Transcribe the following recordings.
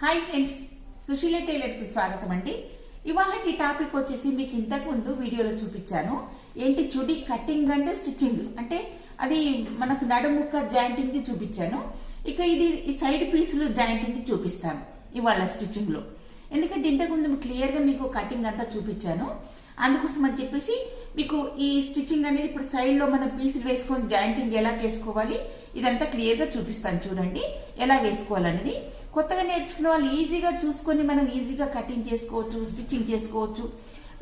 Hi friends, Susheela టైలర్స్కి స్వాగతం అండి. ఇవాళ ఈ టాపిక్ వచ్చేసి మీకు ఇంతకు ముందు వీడియోలో చూపించాను. ఏంటి చుడి కటింగ్ అండ్ స్టిచ్చింగ్ అంటే అది మనకు నడుముక్క జాయింటింగ్ కి చూపించాను. ఇక ఇది ఈ సైడ్ పీసులు జాయింటింగ్ కి చూపిస్తాను ఇవాళ స్టిచ్చింగ్ లో. ఎందుకంటే ఇంతకు ముందు క్లియర్ గా మీకు కటింగ్ అంతా చూపించాను. అందుకోసం అని చెప్పేసి మీకు ఈ స్టిచ్చింగ్ అనేది ఇప్పుడు సైడ్ లో మనం పీసులు వేసుకొని జాయింటింగ్ ఎలా చేసుకోవాలి ఇదంతా క్లియర్ గా చూపిస్తాను. చూడండి ఎలా వేసుకోవాలనేది. కొత్తగా నేర్చుకున్న వాళ్ళు ఈజీగా చూసుకొని మనం ఈజీగా కటింగ్ చేసుకోవచ్చు, స్టిచ్చింగ్ చేసుకోవచ్చు.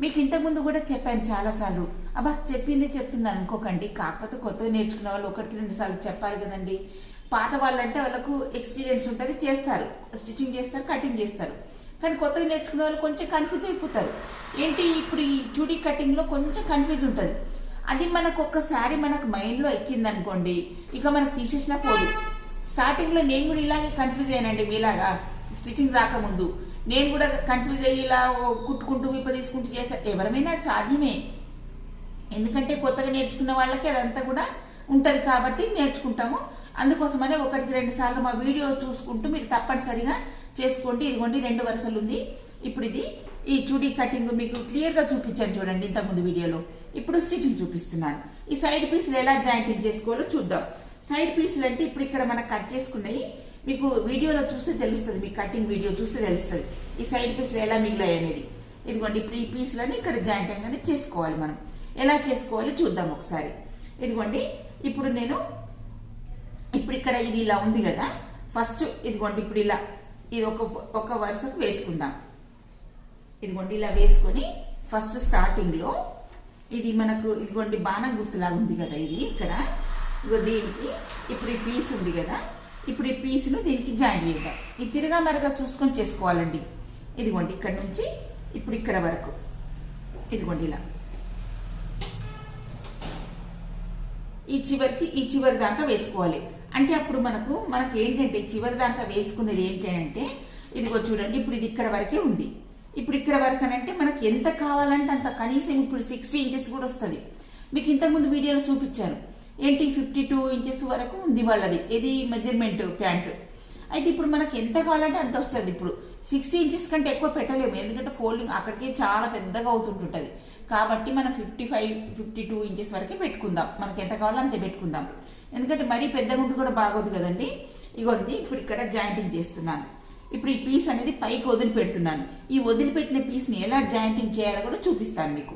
మీకు ఇంతకుముందు కూడా చెప్పాను చాలాసార్లు. అబ్బా చెప్పింది చెప్తుంది అనుకోకండి. కాకపోతే కొత్తగా నేర్చుకున్న వాళ్ళు ఒకటికి 2 సార్లు చెప్పాలి కదండి. పాత వాళ్ళంటే వాళ్ళకు ఎక్స్పీరియన్స్ ఉంటుంది, చేస్తారు, స్టిచ్చింగ్ చేస్తారు, కటింగ్ చేస్తారు. కానీ కొత్తగా నేర్చుకునే వాళ్ళు కొంచెం కన్ఫ్యూజ్ అయిపోతారు. ఏంటి ఇప్పుడు ఈ చుడీ కటింగ్లో కొంచెం కన్ఫ్యూజ్ ఉంటుంది. అది మనకు ఒక్కసారి మనకు మైండ్లో ఎక్కింది అనుకోండి, ఇక మనకు తీసేసినా పోదు. స్టార్టింగ్లో నేను కూడా ఇలాగే కన్ఫ్యూజ్ అయ్యానండి. మీలాగా స్టిచ్చింగ్ రాకముందు నేను కూడా కన్ఫ్యూజ్ అయ్యి ఇలా కుట్టుకుంటూ విప్ప తీసుకుంటూ చేశాను. ఎవరమైనా అది సాధ్యమే. ఎందుకంటే కొత్తగా నేర్చుకున్న వాళ్ళకి అదంతా కూడా ఉంటుంది కాబట్టి నేర్చుకుంటాము. అందుకోసమనే 1-2 సార్లు మా వీడియో చూసుకుంటూ మీరు తప్పనిసరిగా చేసుకోండి. ఇదిగోండి 2 వరుసలు ఉంది. ఇప్పుడు ఇది ఈ చుడీ కటింగ్ మీకు క్లియర్గా చూపించాను చూడండి ఇంతకుముందు వీడియోలో. ఇప్పుడు స్టిచ్చింగ్ చూపిస్తున్నాను. ఈ సైడ్ పీసులు ఎలా జాయింటింగ్ చేసుకోవాలో చూద్దాం. సైడ్ పీసులు అంటే ఇప్పుడు ఇక్కడ మనం కట్ చేసుకున్నాయి మీకు వీడియోలో చూస్తే తెలుస్తుంది. మీ కటింగ్ వీడియో చూస్తే తెలుస్తుంది ఈ సైడ్ పీసులు ఎలా మిగిలాయి అనేది. ఇదిగోండి ఇప్పుడు ఈ పీసులని ఇక్కడ జాయింటింగ్ అనేది చేసుకోవాలి. మనం ఎలా చేసుకోవాలి చూద్దాం ఒకసారి. ఇదిగోండి ఇప్పుడు నేను ఇప్పుడు ఇక్కడ ఇది ఇలా ఉంది కదా. ఫస్ట్ ఇదిగోండి ఇప్పుడు ఇలా ఇది ఒక వరుసకు వేసుకుందాం. ఇదిగోండి ఇలా వేసుకొని ఫస్ట్ స్టార్టింగ్ లో ఇది మనకు ఇదిగోండి బాణం గుర్తులాగా ఉంది కదా. ఇది ఇక్కడ ఇగో దీనికి ఇప్పుడు ఈ పీస్ ఉంది కదా. ఇప్పుడు ఈ పీస్ను దీనికి జాయిన్ చేద్దాం. ఈ తిరగా మరగా చూసుకొని చేసుకోవాలండి. ఇదిగోండి ఇక్కడ నుంచి ఇప్పుడు ఇక్కడ వరకు ఇదిగోండి ఇలా ఈ చివరి దాకా వేసుకోవాలి. అంటే అప్పుడు మనకు ఏంటంటే చివరి దాకా వేసుకునేది ఏంటంటే ఇదిగో చూడండి ఇప్పుడు ఇది ఇక్కడ వరకే ఉంది. ఇప్పుడు ఇక్కడ వరకు అని అంటే మనకి ఎంత కావాలంటే అంత, కనీసం ఇప్పుడు 60 ఇంచెస్ కూడా వస్తుంది. మీకు ఇంతకుముందు వీడియోలో చూపించాను. ఏంటి 52 ఇంచెస్ వరకు ఉంది వాళ్ళది, ఇది మెజర్మెంట్ ప్యాంట్. అయితే ఇప్పుడు మనకి ఎంత కావాలంటే అంత వస్తుంది. ఇప్పుడు 60 ఇంచెస్ కంటే ఎక్కువ పెట్టలేము, ఎందుకంటే ఫోల్డింగ్ అక్కడికే చాలా పెద్దగా అవుతుంటుంటుంది. కాబట్టి మనం 55-52 ఇంచెస్ వరకే పెట్టుకుందాం. మనకి ఎంత కావాలో అంతే పెట్టుకుందాం. ఎందుకంటే మరీ పెద్దగా ఉంటే కూడా బాగోదు కదండి. ఇగోంది ఇప్పుడు ఇక్కడ జాయింటింగ్ చేస్తున్నాను. ఇప్పుడు ఈ పీస్ అనేది పైకి వదిలిపెడుతున్నాను. ఈ వదిలిపెట్టిన పీస్ని ఎలా జాయింటింగ్ చేయాలో కూడా చూపిస్తాను మీకు.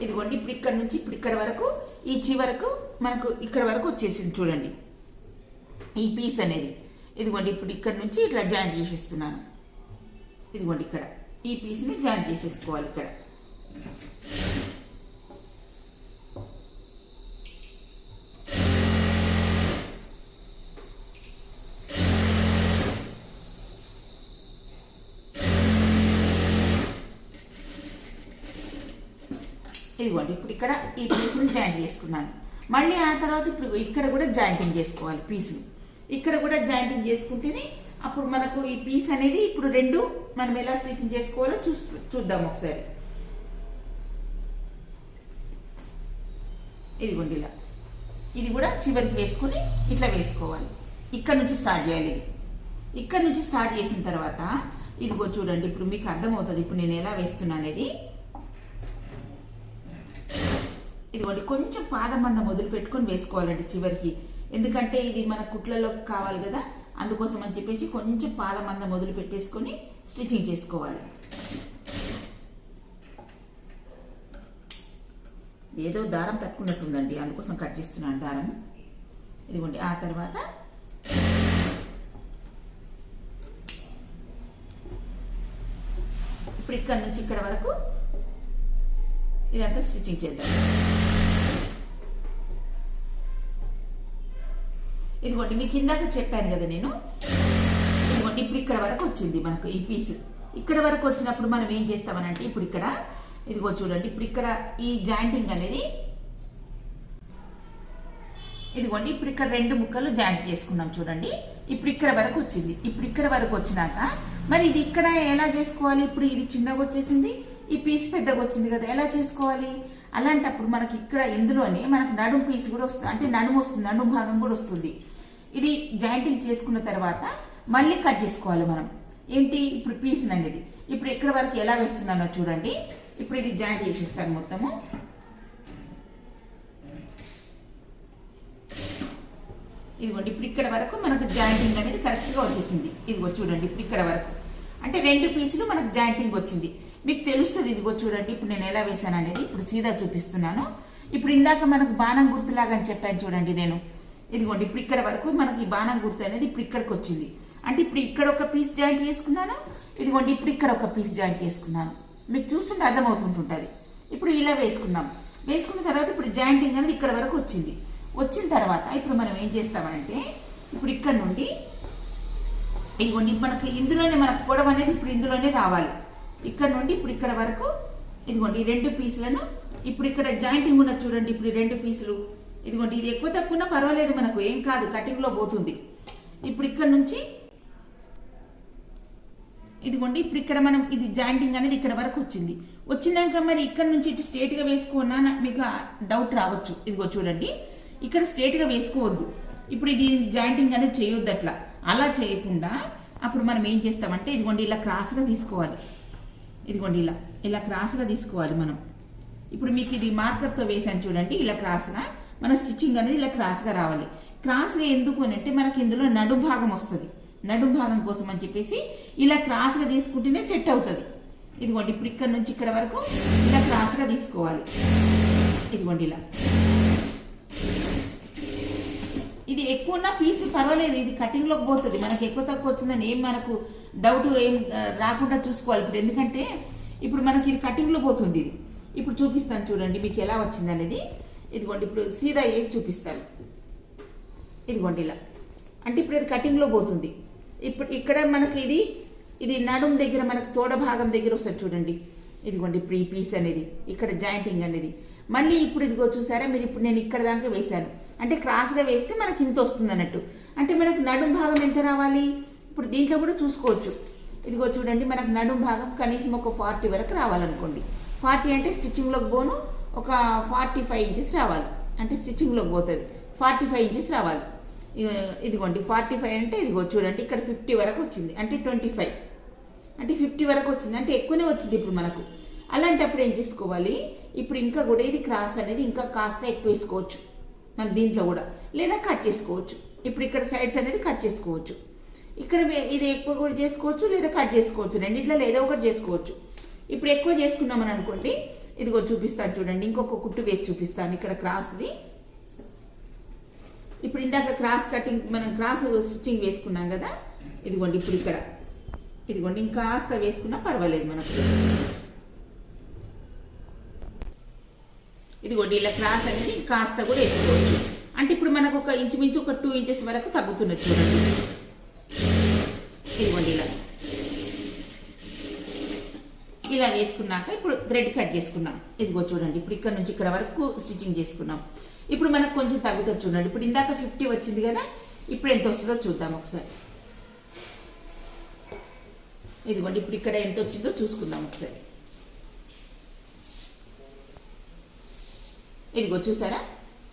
ఇదిగోండి ఇప్పుడు ఇక్కడ నుంచి ఇప్పుడు ఇక్కడ వరకు ఈ చివరకు మనకు ఇక్కడ వరకు వచ్చేసింది చూడండి ఈ పీస్ అనేది. ఇదిగోండి ఇప్పుడు ఇక్కడ నుంచి ఇట్లా జాయింట్ చేసేస్తున్నాను. ఇదిగోండి ఇక్కడ ఈ పీస్ని జాయింట్ చేసేసుకోవాలి. ఇక్కడ ఇదిగోండి ఇప్పుడు ఇక్కడ ఈ పీస్ని జాయింట్ చేసుకున్నాను. మళ్ళీ ఆ తర్వాత ఇప్పుడు ఇక్కడ కూడా జాయింటింగ్ చేసుకోవాలి పీస్ను. ఇక్కడ కూడా జాయింటింగ్ చేసుకుంటేనే అప్పుడు మనకు ఈ పీస్ అనేది ఇప్పుడు 2 మనం ఎలా స్టిచ్చింగ్ చేసుకోవాలో చూద్దాం ఒకసారి. ఇదిగోండి ఇలా ఇది కూడా చివరికి వేసుకుని ఇట్లా వేసుకోవాలి. ఇక్కడ నుంచి స్టార్ట్ చేయాలి. ఇది ఇక్కడ నుంచి స్టార్ట్ చేసిన తర్వాత ఇదిగో చూడండి ఇప్పుడు మీకు అర్థమవుతుంది ఇప్పుడు నేను ఎలా వేస్తున్నా అనేది. ఇదిగోండి కొంచెం పాదమందం మొదలు పెట్టుకొని వేసుకోవాలండి చివరికి. ఎందుకంటే ఇది మన కుట్లలోకి కావాలి కదా, అందుకోసం అని చెప్పేసి కొంచెం పాదమందం మొదలు పెట్టేసుకొని స్టిచ్చింగ్ చేసుకోవాలి. ఏదో దారం తట్టుకున్నట్టుందండి, అందుకోసం కట్ చేస్తున్నాను దారం. ఇదిగోండి ఆ తర్వాత ఇప్పుడు ఇక్కడ నుంచి ఇక్కడ వరకు ఇదంతా స్టిచ్చింగ్ చేద్దాం. ఇదిగోండి మీకు ఇందాక చెప్పాను కదా నేను. ఇదిగోండి ఇప్పుడు ఇక్కడ వరకు వచ్చింది మనకు ఈ పీస్. ఇక్కడ వరకు వచ్చినప్పుడు మనం ఏం చేస్తామనంటే ఇప్పుడు ఇక్కడ ఇదిగో చూడండి ఇప్పుడు ఇక్కడ ఈ జాయింటింగ్ అనేది ఇదిగోండి ఇప్పుడు ఇక్కడ 2 ముక్కలు జాయింట్ చేసుకున్నాం చూడండి. ఇప్పుడు ఇక్కడ వరకు వచ్చింది. ఇప్పుడు ఇక్కడ వరకు వచ్చినాక మరి ఇది ఇక్కడ ఎలా చేసుకోవాలి? ఇప్పుడు ఇది చిన్నగా వచ్చేసింది, ఈ పీస్ పెద్దగా వచ్చింది కదా, ఎలా చేసుకోవాలి? అలాంటప్పుడు మనకి ఇక్కడ ఇందులోనే మనకు నడుము పీస్ కూడా వస్తుంది, అంటే నడుము వస్తుంది, నడుము భాగం కూడా వస్తుంది. ఇది జాయింటింగ్ చేసుకున్న తర్వాత మళ్ళీ కట్ చేసుకోవాలి మనం. ఏంటి ఇప్పుడు పీస్ అనేది ఇప్పుడు ఇక్కడ వరకు ఎలా వేస్తున్నానో చూడండి. ఇప్పుడు ఇది జాయింట్ చేసేస్తాను మొత్తము. ఇదిగోండి ఇప్పుడు ఇక్కడ వరకు మనకు జాయింటింగ్ అనేది కరెక్ట్గా వచ్చేసింది. ఇదిగో చూడండి ఇప్పుడు ఇక్కడ వరకు అంటే 2 పీసులు మనకు జాయింటింగ్ వచ్చింది. మీకు తెలుస్తుంది. ఇదిగో చూడండి ఇప్పుడు నేను ఎలా వేసాను అనేది ఇప్పుడు సీదా చూపిస్తున్నాను. ఇప్పుడు ఇందాక మనకు బాణం గుర్తులాగా అని చెప్పాను చూడండి నేను. ఇదిగోండి ఇప్పుడు ఇక్కడ వరకు మనకి ఈ బాణం గుర్తు అనేది ఇప్పుడు ఇక్కడికి వచ్చింది. అంటే ఇప్పుడు ఇక్కడ ఒక పీస్ జాయింట్ చేసుకున్నాను. ఇదిగోండి ఇప్పుడు ఇక్కడ ఒక పీస్ జాయింట్ చేసుకున్నాను. మీకు చూస్తుంటే అర్థమవుతుంటుంటుంది. ఇప్పుడు ఇలా వేసుకున్నాం. వేసుకున్న తర్వాత ఇప్పుడు జాయింటింగ్ అనేది ఇక్కడ వరకు వచ్చింది. వచ్చిన తర్వాత ఇప్పుడు మనం ఏం చేస్తామంటే ఇప్పుడు ఇక్కడ నుండి ఇదిగోండి మనకి ఇందులోనే మనకు పొడవు అనేది ఇప్పుడు ఇందులోనే రావాలి. ఇక్కడ నుండి ఇప్పుడు ఇక్కడ వరకు ఇదిగోండి 2 పీసులను ఇప్పుడు ఇక్కడ జాయింటింగ్ ఉన్నది చూడండి. ఇప్పుడు 2 పీసులు ఇదిగోండి ఇది ఎక్కువ తక్కువ పర్వాలేదు, మనకు ఏం కాదు, కటింగ్లో పోతుంది. ఇప్పుడు ఇక్కడ నుంచి ఇదిగోండి ఇప్పుడు ఇక్కడ మనం ఇది జాయింటింగ్ అనేది ఇక్కడ వరకు వచ్చింది. వచ్చినాక మరి ఇక్కడ నుంచి ఇటు స్ట్రేట్గా వేసుకున్నా మీకు డౌట్ రావచ్చు. ఇదిగో చూడండి ఇక్కడ స్ట్రేట్గా వేసుకోవద్దు. ఇప్పుడు ఇది జాయింటింగ్ అనేది చేయొద్దు. అలా చేయకుండా అప్పుడు మనం ఏం చేస్తామంటే ఇదిగోండి ఇలా క్రాస్గా తీసుకోవాలి. ఇదిగోండి ఇలా క్రాస్గా తీసుకోవాలి మనం. ఇప్పుడు మీకు ఇది మార్కర్తో వేసాను చూడండి. ఇలా క్రాస్గా మన స్టిచ్చింగ్ అనేది ఇలా క్రాస్గా రావాలి. క్రాస్గా ఎందుకు అని అంటే మనకి ఇందులో నడుం భాగం వస్తుంది. నడుం భాగం కోసం అని చెప్పేసి ఇలా క్రాస్గా తీసుకుంటేనే సెట్ అవుతుంది. ఇదిగోండి ఇప్పుడు ఇక్కడ నుంచి ఇక్కడ వరకు ఇలా క్రాస్గా తీసుకోవాలి. ఇదిగోండి ఇలా ఇది ఎక్కువ ఉన్న పీస్ పర్వాలేదు, ఇది కటింగ్లోకి పోతుంది. మనకి ఎక్కువ తక్కువ వచ్చిందని ఏం మనకు డౌట్ ఏం రాకుండా చూసుకోవాలి. ఇప్పుడు ఎందుకంటే ఇప్పుడు మనకి ఇది కటింగ్లో పోతుంది. ఇది ఇప్పుడు చూపిస్తాను చూడండి మీకు ఎలా వచ్చింది అనేది. ఇదిగోండి ఇప్పుడు సీదా వేసి చూపిస్తాను. ఇదిగోండి ఇలా అంటే ఇప్పుడు ఇది కటింగ్లో పోతుంది. ఇప్పుడు ఇక్కడ మనకి ఇది నడుం దగ్గర మనకు తోడ భాగం దగ్గర వస్తుంది చూడండి. ఇదిగోండి ఇప్పుడు ఈ పీస్ అనేది ఇక్కడ జాయింటింగ్ అనేది మళ్ళీ ఇప్పుడు ఇదిగో చూసారా మీరు. ఇప్పుడు నేను ఇక్కడ దాకా వేశాను అంటే క్రాస్గా వేస్తే మనకి ఇంత వస్తుంది అన్నట్టు. అంటే మనకు నడుం భాగం ఎంత రావాలి ఇప్పుడు దీంట్లో కూడా చూసుకోవచ్చు. ఇదిగో చూడండి మనకు నడుం భాగం కనీసం ఒక 40 వరకు రావాలనుకోండి. 40 అంటే స్టిచ్చింగ్లోకి పోను ఒక 45 ఇంచెస్ రావాలి. అంటే స్టిచ్చింగ్లోకి పోతుంది 45 ఇంచెస్ రావాలి. ఇదిగోండి 45 అంటే ఇదిగో చూడండి ఇక్కడ 50 వరకు వచ్చింది. అంటే 25 అంటే 50 వరకు వచ్చింది. అంటే ఎక్కువనే వచ్చింది ఇప్పుడు మనకు. అలాంటప్పుడు ఏం చేసుకోవాలి ఇప్పుడు ఇంకా కూడా ఇది క్రాస్ అనేది ఇంకా కాస్త ఎక్కువ వేసుకోవచ్చు మనం దీంట్లో కూడా, లేదా కట్ చేసుకోవచ్చు. ఇప్పుడు ఇక్కడ సైడ్స్ అనేది కట్ చేసుకోవచ్చు. ఇక్కడ ఇది ఎక్కువ కూడా చేసుకోవచ్చు లేదా కట్ చేసుకోవచ్చు. రెండిట్లో ఏదో ఒకటి చేసుకోవచ్చు. ఇప్పుడు ఎక్కువ చేసుకున్నామని అనుకోండి. ఇదిగో చూపిస్తాను చూడండి. ఇంకొక కుట్టు వేసి చూపిస్తాను. ఇక్కడ క్రాస్ది ఇప్పుడు ఇందాక క్రాస్ కటింగ్ మనం క్రాస్ స్టిచ్చింగ్ వేసుకున్నాం కదా. ఇదిగోండి ఇప్పుడు ఇక్కడ ఇదిగోండి ఇంకాస్త వేసుకున్నా పర్వాలేదు మనకు. ఇదిగోండి ఇలా క్రాస్ అనేది కాస్త కూడా వేసుకోవచ్చు. అంటే ఇప్పుడు మనకు ఒక ఇంచుమించు ఒక 2 ఇంచెస్ వరకు తగ్గుతున్నది చూడండి. ఇదిగోండి ఇలా వేసుకున్నాక ఇప్పుడు థ్రెడ్ కట్ చేసుకున్నాం. ఇదిగో చూడండి ఇప్పుడు ఇక్కడ నుంచి ఇక్కడ వరకు స్టిచ్చింగ్ చేసుకున్నాం. ఇప్పుడు మనకు కొంచెం తగ్గుతుంది చూడండి. ఇప్పుడు ఇందాక 50 వచ్చింది కదా, ఇప్పుడు ఎంత వస్తుందో చూద్దాం ఒకసారి. ఇదిగోండి ఇప్పుడు ఇక్కడ ఎంత వచ్చిందో చూసుకుందాం ఒకసారి. ఇదిగో చూసారా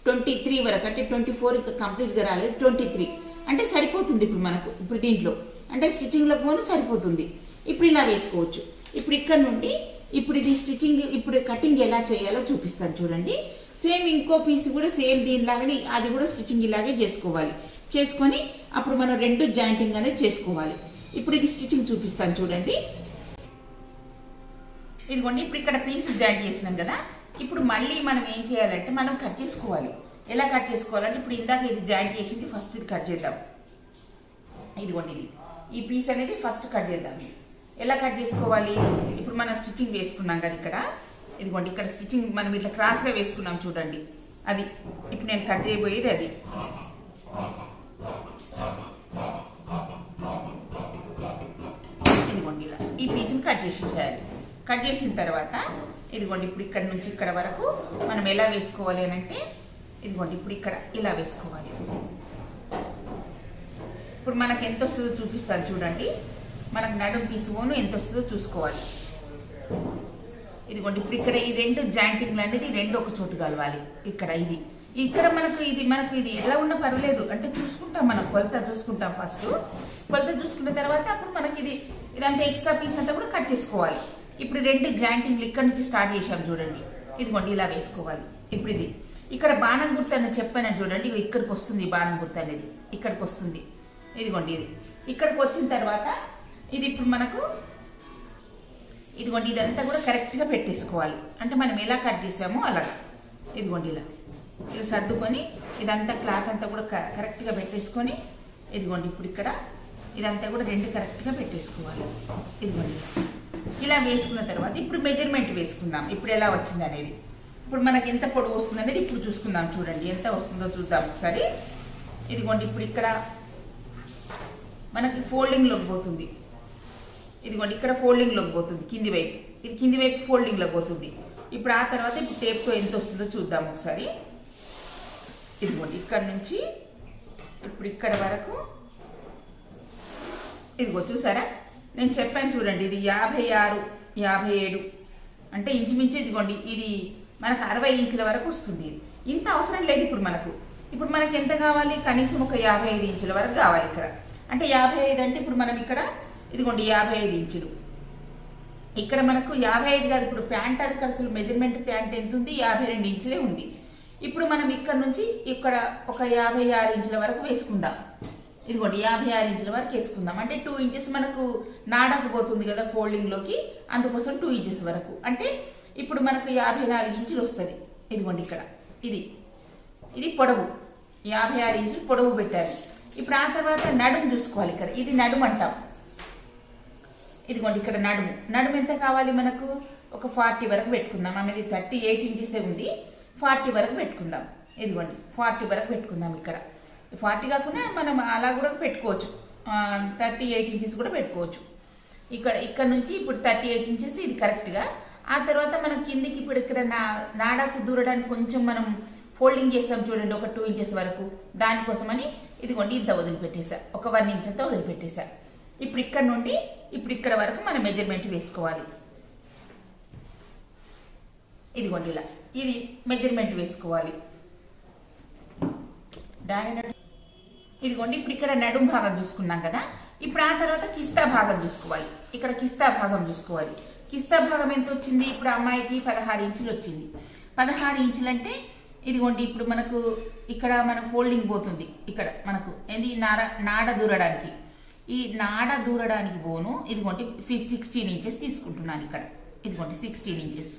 23 వరకు అంటే 24 ఇంకా కంప్లీట్గా రాలేదు. 23 అంటే సరిపోతుంది ఇప్పుడు మనకు. ఇప్పుడు దీంట్లో అంటే స్టిచ్చింగ్లోకి పోను సరిపోతుంది. ఇప్పుడు ఇలా వేసుకోవచ్చు. ఇప్పుడు ఇక్కడ నుండి ఇప్పుడు ఇది స్టిచ్చింగ్ ఇప్పుడు కటింగ్ ఎలా చేయాలో చూపిస్తాను చూడండి. సేమ్ ఇంకో పీస్ కూడా సేమ్ దీనిలాగానే అది కూడా స్టిచ్చింగ్ ఇలాగే చేసుకోవాలి. చేసుకొని అప్పుడు మనం 2 జాయింటింగ్ అనేది చేసుకోవాలి. ఇప్పుడు ఇది స్టిచ్చింగ్ చూపిస్తాను చూడండి. ఇదిగోండి ఇప్పుడు ఇక్కడ పీస్ జాయింట్ చేసినాం కదా. ఇప్పుడు మళ్ళీ మనం ఏం చేయాలంటే మనం కట్ చేసుకోవాలి. ఎలా కట్ చేసుకోవాలంటే ఇప్పుడు ఇందాక ఇది జాయింట్ చేసింది ఫస్ట్ ఇది కట్ చేద్దాం. ఇదిగోండి ఈ పీస్ అనేది ఫస్ట్ కట్ చేద్దాం. ఎలా కట్ చేసుకోవాలి ఇప్పుడు మనం స్టిచ్చింగ్ వేసుకున్నాం కదా ఇక్కడ. ఇదిగోండి ఇక్కడ స్టిచ్చింగ్ మనం ఇట్లా క్రాస్గా వేసుకున్నాం చూడండి. అది ఇప్పుడు నేను కట్ చేయబోయేది అది. ఇదిగోండి ఇలా ఈ పీస్ని కట్ చేసేయాలి. కట్ చేసిన తర్వాత ఇదిగోండి ఇప్పుడు ఇక్కడ నుంచి ఇక్కడ వరకు మనం ఎలా వేసుకోవాలి అని అంటే ఇదిగోండి ఇప్పుడు ఇక్కడ ఇలా వేసుకోవాలి. ఇప్పుడు మనకు ఎంత వస్తుందో చూపిస్తాను చూడండి. మనకు నడుం పీస్ ఓను ఎంత వస్తుందో చూసుకోవాలి. ఇదిగోండి ఇప్పుడు ఇక్కడ ఈ 2 జాయింటింగ్లు అనేది 2 ఒక చోటు కలవాలి. ఇక్కడ ఇది ఇక్కడ మనకు ఇది ఎలా ఉన్నా పర్వాలేదు, అంటే చూసుకుంటాం, మనం కొలత చూసుకుంటాం. ఫస్ట్ కొలత చూసుకున్న తర్వాత అప్పుడు మనకి ఇదంతా ఎక్స్ట్రా పీస్ అంతా కూడా కట్ చేసుకోవాలి. ఇప్పుడు 2 జాయింటింగ్లు ఇక్కడ నుంచి స్టార్ట్ చేసాం చూడండి. ఇదిగోండి ఇలా వేసుకోవాలి. ఇప్పుడు ఇక్కడ బాణం గుర్తు అని చెప్పాను చూడండి, ఇక్కడికి వస్తుంది బాణం గుర్తు అనేది, ఇక్కడికి వస్తుంది. ఇదిగోండి ఇక్కడికి వచ్చిన తర్వాత ఇప్పుడు మనకు ఇదిగోండి ఇదంతా కూడా కరెక్ట్గా పెట్టేసుకోవాలి. అంటే మనం ఎలా కట్ చేసామో అలా ఇదిగోండి ఇలా సర్దుకొని ఇదంతా క్లాత్ అంతా కూడా కరెక్ట్గా పెట్టేసుకొని ఇదిగోండి ఇప్పుడు ఇక్కడ ఇదంతా కూడా 2 కరెక్ట్గా పెట్టేసుకోవాలి. ఇదిగోండి ఇలా వేసుకున్న తర్వాత ఇప్పుడు మెజర్మెంట్ వేసుకుందాం. ఇప్పుడు ఎలా వచ్చింది అనేది, ఇప్పుడు మనకి ఎంత పొడవు వస్తుంది అనేది ఇప్పుడు చూసుకుందాం. చూడండి ఎంత వస్తుందో చూద్దాం ఒకసారి. ఇదిగోండి ఇప్పుడు ఇక్కడ మనకి ఫోల్డింగ్లోకి పోతుంది. ఇదిగోండి ఇక్కడ ఫోల్డింగ్లోకి పోతుంది కింది వైపు, ఇది కింది వైపు ఫోల్డింగ్లోకి పోతుంది. ఇప్పుడు ఆ తర్వాత ఇప్పుడు టేప్తో ఎంత వస్తుందో చూద్దాం ఒకసారి. ఇదిగోండి ఇక్కడ నుంచి ఇప్పుడు ఇక్కడ వరకు ఇదిగో చూసారా, నేను చెప్పాను చూడండి, ఇది 56, 57 అంటే ఇంచుమించు ఇదిగోండి ఇది మనకు 60 ఇంచుల వరకు వస్తుంది. ఇంత అవసరం లేదు ఇప్పుడు మనకి ఎంత కావాలి, కనీసం ఒక 55 ఇంచుల వరకు కావాలి ఇక్కడ. అంటే 55 అంటే ఇప్పుడు మనం ఇక్కడ ఇదిగోండి 55 ఇంచులు, ఇక్కడ మనకు 55 కాదు, ఇప్పుడు ప్యాంట్ అది అసలు మెజర్మెంట్ ప్యాంట్ ఎంత ఉంది, 52 ఇంచులే ఉంది. ఇప్పుడు మనం ఇక్కడ నుంచి ఇక్కడ ఒక 56 ఇంచుల వరకు వేసుకుందాం. ఇదిగోండి 56 ఇంచుల వరకు వేసుకుందాం. అంటే 2 ఇంచెస్ మనకు నాడకు పోతుంది కదా ఫోల్డింగ్లోకి, అందుకోసం 2 ఇంచెస్ వరకు. అంటే ఇప్పుడు మనకు 54 ఇంచులు వస్తుంది. ఇదిగోండి ఇక్కడ ఇది పొడవు 56 ఇంచులు పొడవు పెట్టారు. ఇప్పుడు ఆ తర్వాత నడుము చూసుకోవాలి. ఇక్కడ ఇది నడుము అంటాం. ఇదిగోండి ఇక్కడ నడుము ఎంత కావాలి మనకు, ఒక 40 వరకు పెట్టుకుందాం. ఆమెది 38 ఇంచెసే ఉంది, 40 వరకు పెట్టుకుందాం. ఇదిగోండి 40 వరకు పెట్టుకుందాం. ఇక్కడ 40 కాకుండా మనం అలా కూడా పెట్టుకోవచ్చు, 38 ఇంచెస్ కూడా పెట్టుకోవచ్చు. ఇక్కడ నుంచి ఇప్పుడు 38 ఇంచెస్ ఇది కరెక్ట్గా. ఆ తర్వాత మనం కిందికి ఇప్పుడు ఇక్కడ నాడాకు దూరడానికి కొంచెం మనం ఫోల్డింగ్ చేస్తాం చూడండి, ఒక 2 ఇంచెస్ వరకు. దానికోసమని ఇదిగోండి ఇంత వదిలిపెట్టేసా, ఒక 1 ఇంచ్ అంతా వదిలిపెట్టేసా. ఇప్పుడు ఇక్కడ నుండి ఇప్పుడు ఇక్కడ వరకు మనం మెజర్మెంట్ వేసుకోవాలి. ఇదిగోండి ఇలా ఇది మెజర్మెంట్ వేసుకోవాలి. ఇదిగోండి ఇప్పుడు ఇక్కడ నడుము భాగం చూసుకున్నాం కదా. ఇప్పుడు ఆ తర్వాత కిస్తా భాగం చూసుకోవాలి. ఇక్కడ కిస్తా భాగం చూసుకోవాలి. కిస్తా భాగం ఎంత వచ్చింది, ఇప్పుడు అమ్మాయికి 16 ఇంచులు వచ్చింది. 16 ఇంచులు అంటే ఇదిగోండి ఇప్పుడు మనకు ఇక్కడ మన ఫోల్డింగ్ పోతుంది. ఇక్కడ మనకు ఏంది నాడ దూరడానికి, ఈ నాడ దూరడానికి పోను ఇదిగోండి 16 ఇంచెస్ తీసుకుంటున్నాను ఇక్కడ. ఇదిగోండి 16 ఇంచెస్.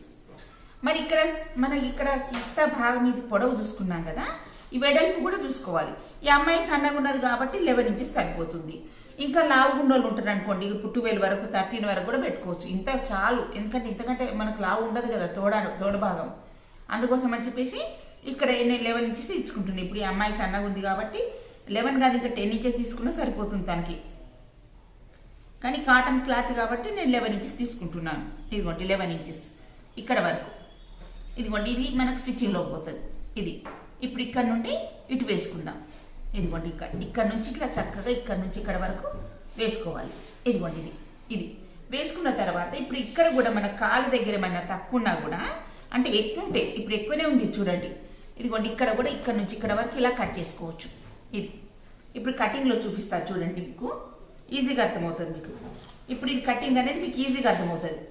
మరి ఇక్కడ కిస్తా భాగం ఇది పొడవు చూసుకున్నాం కదా, ఈ వెడల్పు కూడా చూసుకోవాలి. ఈ అమ్మాయి సన్నగా ఉన్నది కాబట్టి 11 ఇంచెస్ సరిపోతుంది. ఇంకా లావు గుండోళ్ళు ఉంటారు అనుకోండి, ఇప్పుడు 12 వరకు 13 వరకు కూడా పెట్టుకోవచ్చు. ఇంత చాలు, ఎందుకంటే ఇంతకంటే మనకు లావు ఉండదు కదా తోడ భాగం. అందుకోసం అని చెప్పేసి ఇక్కడ నేను 11 ఇంచెస్ తీసుకుంటున్నాను. ఇప్పుడు ఈ అమ్మాయి సన్నగా ఉంది కాబట్టి 11 కాదు ఇంకా 10 ఇంచెస్ తీసుకున్నా సరిపోతుంది తనకి. కానీ కాటన్ క్లాత్ కాబట్టి నేను 11 ఇంచెస్ తీసుకుంటున్నాను. ఇదిగోండి 11 ఇంచెస్ ఇక్కడ వరకు. ఇదిగోండి ఇది మనకు స్టిచ్చింగ్లోకి పోతుంది. ఇప్పుడు ఇక్కడ నుండి ఇటు వేసుకుందాం. ఇదిగోండి ఇక్కడ నుంచి ఇట్లా చక్కగా ఇక్కడ నుంచి ఇక్కడ వరకు వేసుకోవాలి. ఇదిగోండి ఇది వేసుకున్న తర్వాత ఇప్పుడు ఇక్కడ కూడా మన కాలు దగ్గర ఏమన్నా తక్కువ ఉన్నా కూడా, అంటే ఎక్కువ ఉంటే ఇప్పుడు ఎక్కువనే ఉంది చూడండి. ఇదిగోండి ఇక్కడ కూడా ఇక్కడ నుంచి ఇక్కడ వరకు ఇలా కట్ చేసుకోవచ్చు. ఇప్పుడు కటింగ్లో చూపిస్తారు చూడండి, మీకు ఈజీగా అర్థమవుతుంది. మీకు ఇప్పుడు ఇది కటింగ్ అనేది మీకు ఈజీగా అర్థమవుతుంది.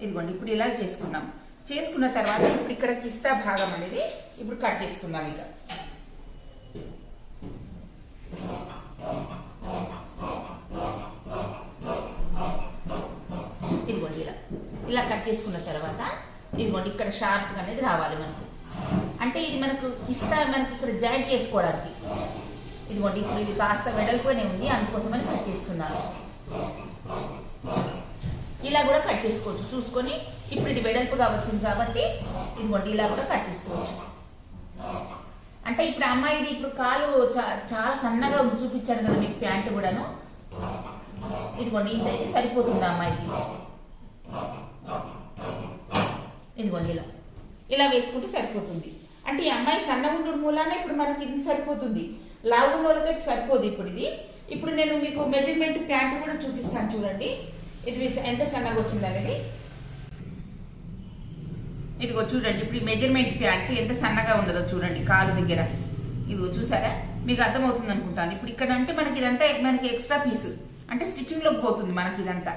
ఇదిగోండి ఇప్పుడు ఇలా చేసుకున్న తర్వాత ఇప్పుడు ఇక్కడ కిస్తా భాగం అనేది ఇప్పుడు కట్ చేసుకుందాం. ఇదిగోండి ఇలా కట్ చేసుకున్న తర్వాత ఇదిగోండి ఇక్కడ షార్ప్గా అనేది రావాలి మనకు. అంటే ఇది మనకు ఇక్కడ జాయింట్ చేసుకోవడానికి. ఇదిగోండి ఇప్పుడు ఇది కాస్త వెడల్పునే ఉంది, అందుకోసమని కట్ చేస్తున్నాను. ఇలా కూడా కట్ చేసుకోవచ్చు చూసుకొని. ఇప్పుడు ఇది వెడల్పుగా వచ్చింది కాబట్టి ఇదిగోండి ఇలా కూడా కట్ చేసుకోవచ్చు. అంటే ఇప్పుడు అమ్మాయిది ఇప్పుడు కాలు చాలా సన్నగా చూపించాను కదా మీకు ప్యాంటు కూడాను. ఇదిగోండి ఇదైతే సరిపోతుంది అమ్మాయికి. ఇదిగోండి ఇలా వేసుకుంటే సరిపోతుంది. అంటే ఈ అమ్మాయి సన్నగా ఉండడం మూలానే ఇప్పుడు మనకి ఇది సరిపోతుంది. లావు వాళ్ళకైతే సరిపోదు. ఇప్పుడు నేను మీకు మెజర్మెంట్ ప్యాంటు కూడా చూపిస్తాను చూడండి. ఇది ఎంత సన్నగా వచ్చింది అనేది ఇదిగో చూడండి. ఇప్పుడు ఈ మెజర్మెంట్ ప్యాంట్ ఎంత సన్నగా ఉండదో చూడండి కాలు దగ్గర. ఇదిగో చూసారా, మీకు అర్థమవుతుంది అనుకుంటాను. ఇప్పుడు ఇక్కడ అంటే మనకి ఇదంతా మనకి ఎక్స్ట్రా పీసు అంటే స్టిచ్చింగ్ లోకి పోతుంది మనకి ఇదంతా.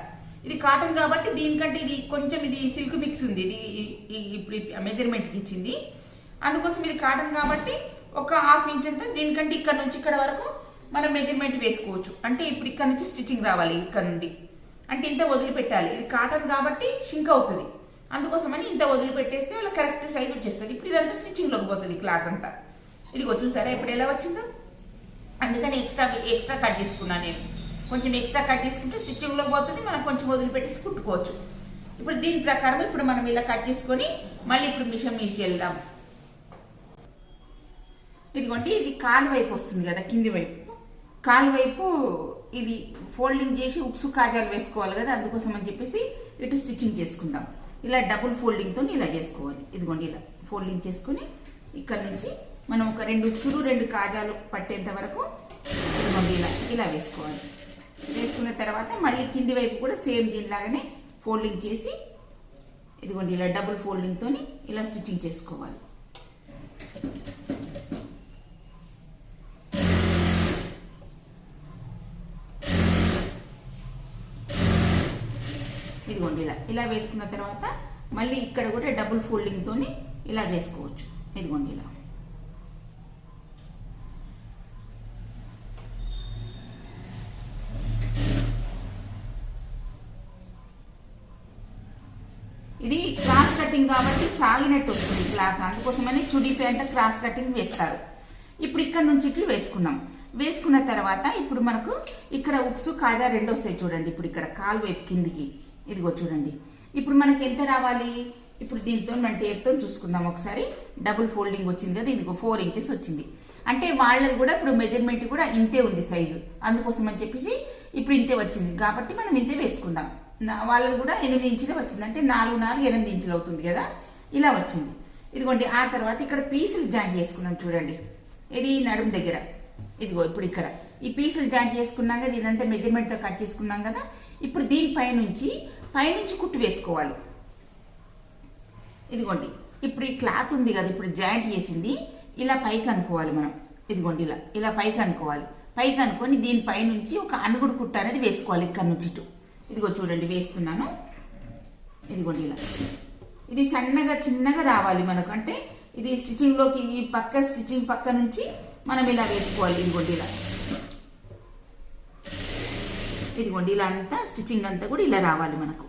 ఇది కాటన్ కాబట్టి దీనికంటే ఇది కొంచెం ఇది సిల్క్ మిక్స్ ఉంది. ఇది ఇప్పుడు మెజర్మెంట్కి ఇచ్చింది, అందుకోసం ఇది కాటన్ కాబట్టి ఒక హాఫ్ ఇంచ్ అంతా దీనికంటే ఇక్కడ నుంచి ఇక్కడ వరకు మనం మెజర్మెంట్ వేసుకోవచ్చు. అంటే ఇప్పుడు ఇక్కడ నుంచి స్టిచ్చింగ్ రావాలి, ఇక్కడ నుండి అంటే ఇంత వదిలిపెట్టాలి. ఇది కాటన్ కాబట్టి షింక్ అవుతుంది, అందుకోసమని ఇంత వదిలిపెట్టేస్తే వాళ్ళ కరెక్ట్ సైజ్ వచ్చేస్తుంది. ఇప్పుడు ఇదంతా స్టిచ్చింగ్లోకి పోతుంది క్లాత్ అంతా. ఇదిగో చూసారా ఇప్పుడు ఎలా వచ్చిందో. అందుకని ఎక్స్ట్రా కట్ చేసుకున్నాను నేను. కొంచెం ఎక్స్ట్రా కట్ చేసుకుంటే స్టిచ్చింగ్లోకి పోతుంది, మనం కొంచెం వదిలిపెట్టేసి కుట్టుకోవచ్చు. ఇప్పుడు దీని ప్రకారం ఇప్పుడు మనం ఇలా కట్ చేసుకొని మళ్ళీ ఇప్పుడు మిషన్ మీదకి వెళ్దాం. ఇదిగోండి, ఇది కాలు వైపు వస్తుంది కదా, కింది వైపు. కాలు వైపు ఇది ఫోల్డింగ్ చేసి ఉక్సు కాజాలు వేసుకోవాలి కదా, అందుకోసం అని చెప్పేసి ఇటు స్టిచ్చింగ్ చేసుకుందాం. ఇలా డబుల్ ఫోల్డింగ్తో ఇలా చేసుకోవాలి. ఇదిగోండి ఇలా ఫోల్డింగ్ చేసుకుని ఇక్కడ నుంచి మనం ఒక 2 ఉక్సులు 2 కాజాలు పట్టేంత వరకు ఇదిగోండి ఇలా వేసుకోవాలి. వేసుకున్న తర్వాత మళ్ళీ కింది వైపు కూడా సేమ్ దీనిలాగానే ఫోల్డింగ్ చేసి ఇదిగోండి ఇలా డబుల్ ఫోల్డింగ్తో ఇలా స్టిచ్చింగ్ చేసుకోవాలి. ఇదిగోండి ఇలా వేసుకున్న తర్వాత మళ్ళీ ఇక్కడ కూడా డబుల్ ఫోల్డింగ్తో ఇలా చేసుకోవచ్చు. ఇదిగోండి ఇలా. ఇది క్రాస్ కటింగ్ కాబట్టి సాగినట్టు వస్తుంది క్లాత్, అందుకోసమని చుడీ ప్యాంట్ క్రాస్ కటింగ్ వేస్తారు. ఇప్పుడు ఇక్కడ నుంచి ఇట్లు వేసుకున్నాం. వేసుకున్న తర్వాత ఇప్పుడు మనకు ఇక్కడ ఉక్సు కాజా 2 వస్తాయి చూడండి. ఇప్పుడు ఇక్కడ కాలు వైపు కిందికి ఇదిగో చూడండి. ఇప్పుడు మనకి ఎంత రావాలి, ఇప్పుడు దీంతో మన టేప్తో చూసుకుందాం ఒకసారి. డబుల్ ఫోల్డింగ్ వచ్చింది కదా, ఇదిగో 4 ఇంచెస్ వచ్చింది. అంటే వాళ్ళది కూడా ఇప్పుడు మెజర్మెంట్ కూడా ఇంతే ఉంది సైజు, అందుకోసం అని చెప్పేసి ఇప్పుడు ఇంతే వచ్చింది కాబట్టి మనం ఇంతే వేసుకుందాం. వాళ్ళది కూడా 8 ఇంచులే వచ్చింది, అంటే 4 4 8 ఇంచులు అవుతుంది కదా, ఇలా వచ్చింది. ఇదిగోండి ఆ తర్వాత ఇక్కడ పీసులు జాయింట్ చేసుకున్నాం చూడండి. ఇది నడుము దగ్గర ఇదిగో ఇప్పుడు ఇక్కడ ఈ పీసులు జాయింట్ చేసుకున్నాం కదా, ఇదంతా మెజర్మెంట్తో కట్ చేసుకున్నాం కదా. ఇప్పుడు దీని పైనుంచి కుట్టు వేసుకోవాలి. ఇదిగోండి ఇప్పుడు ఈ క్లాత్ ఉంది కదా, ఇప్పుడు జాయింట్ చేసింది ఇలా పైకి అనుకోవాలి మనం. ఇదిగోండి ఇలా పైకి అనుకోవాలి. పైకి అనుకొని దీనిపైనుంచి ఒక అనుగుడు కుట్టు అనేది వేసుకోవాలి ఇక్కడ నుంచి ఇటు. ఇదిగో చూడండి వేస్తున్నాను. ఇదిగోండి ఇలా ఇది సన్నగా చిన్నగా రావాలి మనకు, అంటే ఇది స్టిచ్చింగ్లోకి ఈ పక్క స్టిచ్చింగ్ పక్క నుంచి మనం ఇలా వేసుకోవాలి. ఇదిగోండి ఇలా అంతా స్టిచ్చింగ్ అంతా కూడా ఇలా రావాలి మనకు.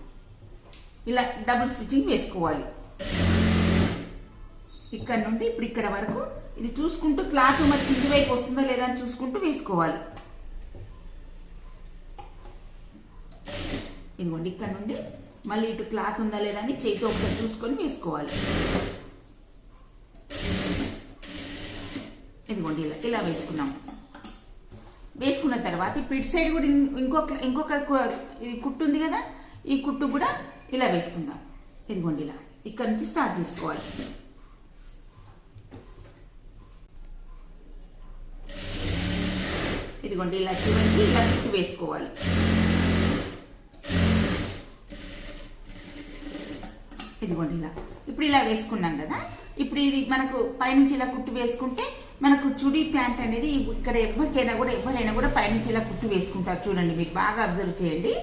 ఇలా డబుల్ స్టిచ్చింగ్ వేసుకోవాలి ఇక్కడ నుండి ఇప్పుడు ఇక్కడ వరకు. ఇది చూసుకుంటూ క్లాత్ మరి కింది వైపు వస్తుందా లేదా అని చూసుకుంటూ వేసుకోవాలి. ఇదిగోండి ఇక్కడ నుండి మళ్ళీ ఇటు క్లాత్ ఉందా లేదా అని చేతితో ఒకసారి చూసుకొని వేసుకోవాలి. ఇదిగోండి ఇలా వేసుకున్నాం. వేసుకున్న తర్వాత ఇప్పుడు ఇటు సైడ్ కూడా ఇంకొక ఇది కుట్టు ఉంది కదా, ఈ కుట్టు కూడా ఇలా వేసుకుందాం. ఇదిగోండి ఇలా ఇక్కడ నుంచి స్టార్ట్ చేసుకోవాలి. ఇదిగోండి ఇలా చివరికి ఇలా కుట్టు వేసుకోవాలి. ఇదిగోండి ఇలా ఇప్పుడు ఇలా వేసుకున్నాం కదా. ఇప్పుడు ఇది మనకు పైనుంచి ఇలా కుట్టు వేసుకుంటే మనకు చుడీ ప్యాంట్ అనేది ఇక్కడ ఎవరైనా కూడా పైనుంచి ఇలా కుట్టు వేసుకుంటారు చూడండి. మీరు బాగా అబ్జర్వ్ చేయండి.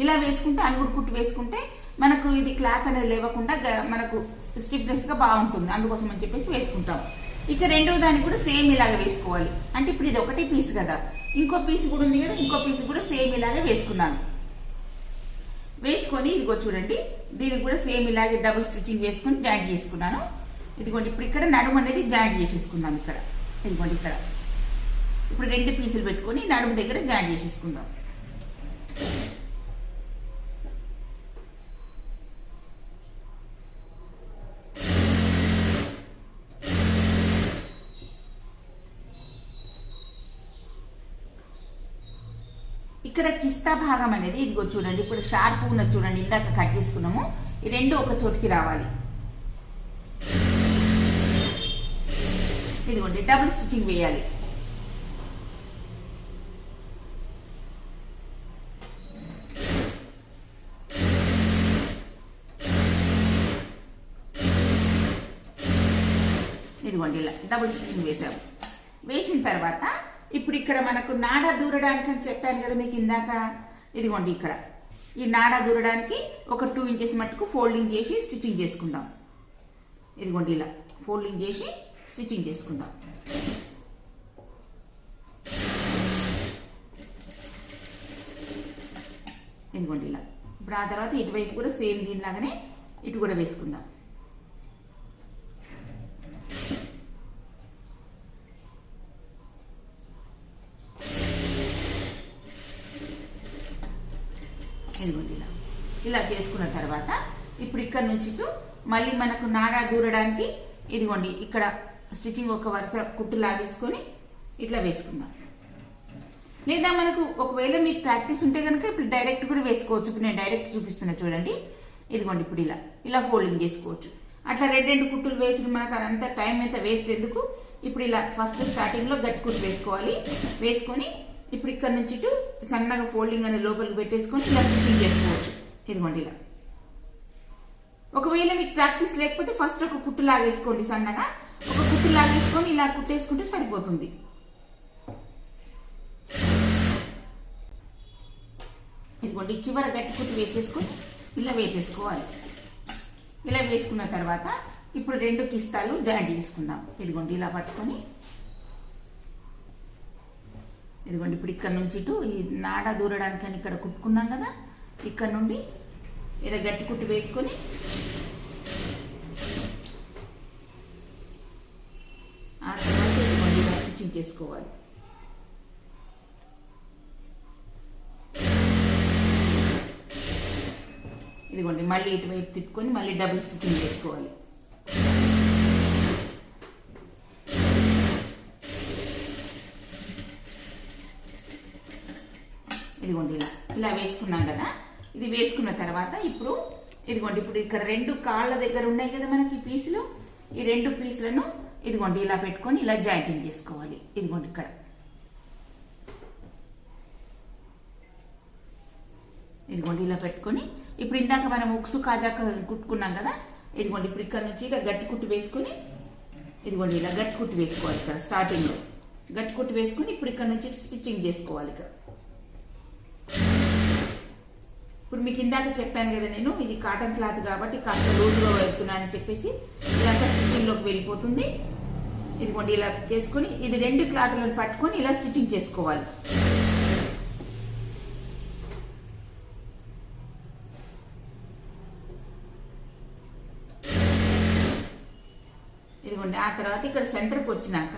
ఇలా వేసుకుంటే అనుగుడు కుట్టు వేసుకుంటే మనకు ఇది క్లాత్ అనేది లేవకుండా మనకు స్టిఫ్నెస్ గా బాగుంటుంది, అందుకోసం అని చెప్పేసి వేసుకుంటాం. ఇక రెండవ దానికి కూడా సేమ్ ఇలాగే వేసుకోవాలి. అంటే ఇప్పుడు ఇది ఒకటే పీస్ కదా, ఇంకో పీస్ కూడా ఉంది కదా, ఇంకో పీస్ కూడా సేమ్ ఇలాగే వేసుకున్నాను. వేసుకొని ఇదిగో చూడండి దీనికి కూడా సేమ్ ఇలాగే డబుల్ స్టిచ్చింగ్ వేసుకొని జాయింట్ చేసుకున్నాను. ఇదిగోండి ఇప్పుడు ఇక్కడ నడుము అనేది జాయింట్ చేసేసుకుందాం. ఇక్కడ ఇదిగోండి ఇక్కడ ఇప్పుడు 2 పీసులు పెట్టుకొని నడుము దగ్గర జాయింట్ చేసేసుకుందాం. ఇక్కడ కిస్తా భాగం అనేది ఇదిగో చూడండి ఇప్పుడు షార్ప్ ఉన్నది చూడండి, ఇందాక కట్ చేసుకున్నాము. ఈ 2 ఒక చోటికి రావాలి. ఇదిగోండి డబుల్ స్టిచ్చింగ్ వేయాలి. ఇదిగోండి ఇలా డబుల్ స్టిచ్చింగ్ వేసాము. వేసిన తర్వాత ఇప్పుడు ఇక్కడ మనకు నాడ దూరడానికి అని చెప్పాను కదా మీకు ఇందాక. ఇదిగోండి ఇక్కడ ఈ నాడ దూరడానికి ఒక 2 ఇంచెస్ మట్టుకు ఫోల్డింగ్ చేసి స్టిచ్చింగ్ చేసుకుందాం. ఇదిగోండి ఇలా ఫోల్డింగ్ చేసి స్టిచ్చింగ్ చేసుకుందాం. ఇదిగోండి ఇలా. ఇప్పుడు ఆ తర్వాత ఇటువైపు కూడా సేమ్ దీనిలాగానే ఇటు కూడా వేసుకుందాం. ఇదిగోండి ఇలా. ఇలా చేసుకున్న తర్వాత ఇప్పుడు ఇక్కడ నుంచి ఇటు మళ్ళీ మనకు నాడా దూరడానికి ఇదిగోండి ఇక్కడ స్టిచ్చింగ్ ఒక వరుస కుట్టు లాగేసుకొని ఇట్లా వేసుకుందాం. లేదా మనకు ఒకవేళ మీకు ప్రాక్టీస్ ఉంటే కనుక ఇప్పుడు డైరెక్ట్ కూడా వేసుకోవచ్చు. ఇప్పుడు నేను డైరెక్ట్ చూపిస్తున్నా చూడండి. ఇదిగోండి ఇప్పుడు ఇలా ఇలా ఫోల్డింగ్ చేసుకోవచ్చు. అట్లా 2 కుట్టులు వేసుకుని మనకు అదంతా టైం అయితే వేస్ట్ ఎందుకు. ఇప్పుడు ఇలా ఫస్ట్ స్టార్టింగ్లో గట్టి కుట్టు వేసుకోవాలి. వేసుకొని ఇప్పుడు ఇక్కడ నుంచి ఇటు సన్నగా ఫోల్డింగ్ అనేది లోపలికి పెట్టేసుకొని ఇలా స్టిచ్చింగ్ చేసుకోవచ్చు. ఇదిగోండి ఇలా. ఒకవేళ మీకు ప్రాక్టీస్ లేకపోతే ఫస్ట్ ఒక కుట్టు లాగేసుకోండి. సన్నగా ఒక కుట్టు లాగేసుకొని ఇలా కుట్టేసుకుంటే సరిపోతుంది. ఇదిగోండి చివర గట్టి కుట్టు వేసేసుకొని ఇలా వేసేసుకోవాలి. ఇలా వేసుకున్న తర్వాత ఇప్పుడు 2 కిస్తాలు జాయింట్ చేసుకుందాం. ఇదిగోండి ఇలా పట్టుకొని ఇదిగోండి ఇప్పుడు ఇక్కడ నుంచి ఇటు ఈ నాడ దూరడానికి అని ఇక్కడ కుట్టుకున్నాం కదా. ఇక్కడ నుండి ఇలా గట్టి కుట్టు వేసుకొని ఆ తర్వాత ఇదిగోండి ఇలా స్టిచ్చింగ్ చేసుకోవాలి. ఇదిగోండి మళ్ళీ ఇటువైపు తిప్పుకొని మళ్ళీ డబుల్ స్టిచ్చింగ్ చేసుకోవాలి. ఇదిగోండి ఇలా ఇలా వేసుకున్నాం కదా. ఇది వేసుకున్న తర్వాత ఇప్పుడు ఇదిగోండి ఇప్పుడు ఇక్కడ 2 కాళ్ళ దగ్గర ఉన్నాయి కదా మనకి పీసులు. ఈ 2 పీసులను ఇదిగోండి ఇలా పెట్టుకొని ఇలా జాయింటింగ్ చేసుకోవాలి. ఇదిగోండి ఇక్కడ ఇదిగోండి ఇలా పెట్టుకొని ఇప్పుడు ఇందాక మనం ఉక్సు కాజా కుట్టుకున్నాం కదా. ఇదిగోండి ఇప్పుడు ఇక్కడ నుంచి ఇలా గట్టి కుట్టు వేసుకొని ఇదిగోండి ఇలా గట్టి కుట్టు వేసుకోవాలి. ఇక్కడ స్టార్టింగ్లో గట్టి కుట్టు వేసుకొని ఇప్పుడు ఇక్కడ నుంచి స్టిచ్చింగ్ చేసుకోవాలి. ఇక్కడ ఇప్పుడు మీకు ఇందాక చెప్పాను కదా నేను ఇది కాటన్ క్లాత్ కాబట్టి కాస్త లూజ్గా వెళ్తున్నా అని చెప్పేసి ఇదంతా స్టిచ్చింగ్లోకి వెళ్ళిపోతుంది. ఇదిగోండి ఇలా చేసుకొని ఇది 2 క్లాత్లను పట్టుకొని ఇలా స్టిచ్చింగ్ చేసుకోవాలి. ఇదిగోండి ఆ తర్వాత ఇక్కడ సెంటర్కి వచ్చినాక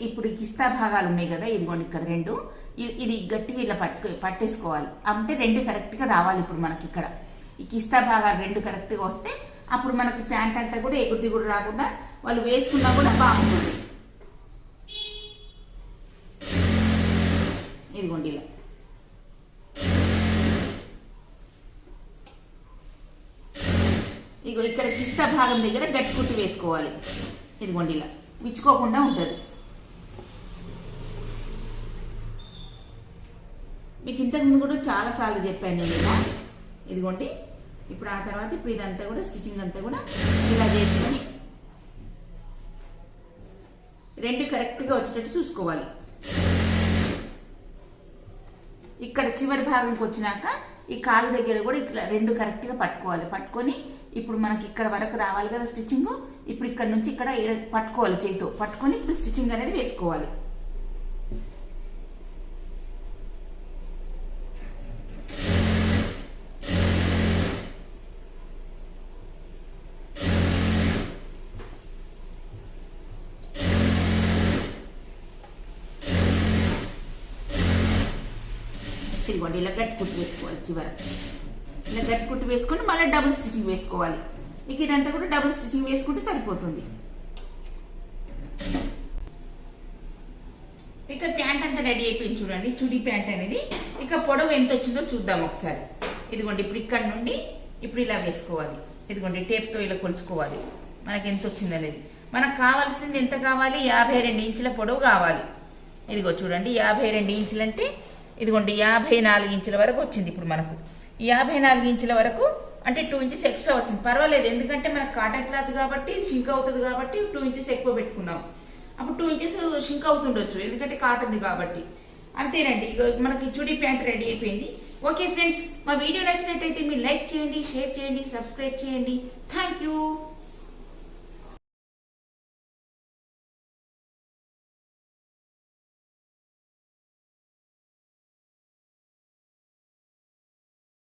ఇప్పుడు కిస్తా భాగాలు ఉన్నాయి కదా. ఇదిగోండి ఇక్కడ 2 ఇది గట్టిగా ఇలా పట్టేసుకోవాలి. అంటే 2 కరెక్ట్గా రావాలి. ఇప్పుడు మనకి ఇక్కడ ఈ కిస్తా భాగాలు 2 కరెక్ట్గా వస్తే అప్పుడు మనకి ప్యాంట్ అంతా కూడా ఎగురు దిగుడు రాకుండా వాళ్ళు వేసుకున్నా కూడా బాగుంటుంది. ఇదిగోండి ఇలా ఇగో ఇక్కడ కిస్తా భాగం దగ్గర గట్టి కుట్టు వేసుకోవాలి. ఇదిగోండి ఇలా విచ్చుకోకుండా ఉంటుంది. మీకు ఇంతకుముందు కూడా చాలాసార్లు చెప్పాను నేను ఇలా. ఇదిగోండి ఇప్పుడు ఆ తర్వాత ఇప్పుడు ఇదంతా కూడా స్టిచ్చింగ్ అంతా కూడా ఇలా చేసుకొని 2 కరెక్ట్గా వచ్చేటట్టు చూసుకోవాలి. ఇక్కడ చివరి భాగంకి వచ్చినాక ఈ కాలు దగ్గర కూడా ఇక్కడ 2 కరెక్ట్గా పట్టుకోవాలి. పట్టుకొని ఇప్పుడు మనకి ఇక్కడ వరకు రావాలి కదా స్టిచ్చింగ్. ఇప్పుడు ఇక్కడ నుంచి ఇక్కడ పట్టుకోవాలి. చేతితో పట్టుకొని ఇప్పుడు స్టిచ్చింగ్ అనేది వేసుకోవాలి. ఇదిగోండి ఇలా గట్టి కుట్టు వేసుకోవాలి. చివర ఇలా గట్టి కుట్టు వేసుకొని మళ్ళీ డబుల్ స్టిచ్చింగ్ వేసుకోవాలి. ఇక ఇదంతా కూడా డబుల్ స్టిచ్చింగ్ వేసుకుంటే సరిపోతుంది. ఇక ప్యాంట్ అంతా రెడీ అయిపోయింది చూడండి. చుడీ ప్యాంట్ అనేది ఇక పొడవు ఎంత వచ్చిందో చూద్దాం ఒకసారి. ఇదిగోండి ఇప్పుడు ఇక్కడ నుండి ఇప్పుడు ఇలా వేసుకోవాలి. ఇదిగోండి టేప్తో ఇలా కొలుచుకోవాలి మనకి ఎంత వచ్చింది అనేది. మనకు కావాల్సింది ఎంత కావాలి? 52 ఇంచుల పొడవు కావాలి. ఇదిగో చూడండి 52 ఇంచులు అంటే ఇదిగోండి 54 ఇంచుల వరకు వచ్చింది. ఇప్పుడు మనకు 54 ఇంచుల వరకు అంటే 2 ఇంచెస్ ఎక్స్ట్రా వచ్చింది, పర్వాలేదు. ఎందుకంటే మనకు కాటన్ క్లాత్ కాబట్టి షింక్ అవుతుంది కాబట్టి 2 ఇంచెస్ ఎక్కువ పెట్టుకున్నాం. అప్పుడు 2 ఇంచెస్ షింక్ అవుతుండొచ్చు, ఎందుకంటే కాటన్ది కాబట్టి. అంతేనండి, మనకి చుడీ ప్యాంట్ రెడీ అయిపోయింది. ఓకే ఫ్రెండ్స్, మా వీడియో నచ్చినట్టయితే మీరు లైక్ చేయండి, షేర్ చేయండి, సబ్స్క్రైబ్ చేయండి. Thank you.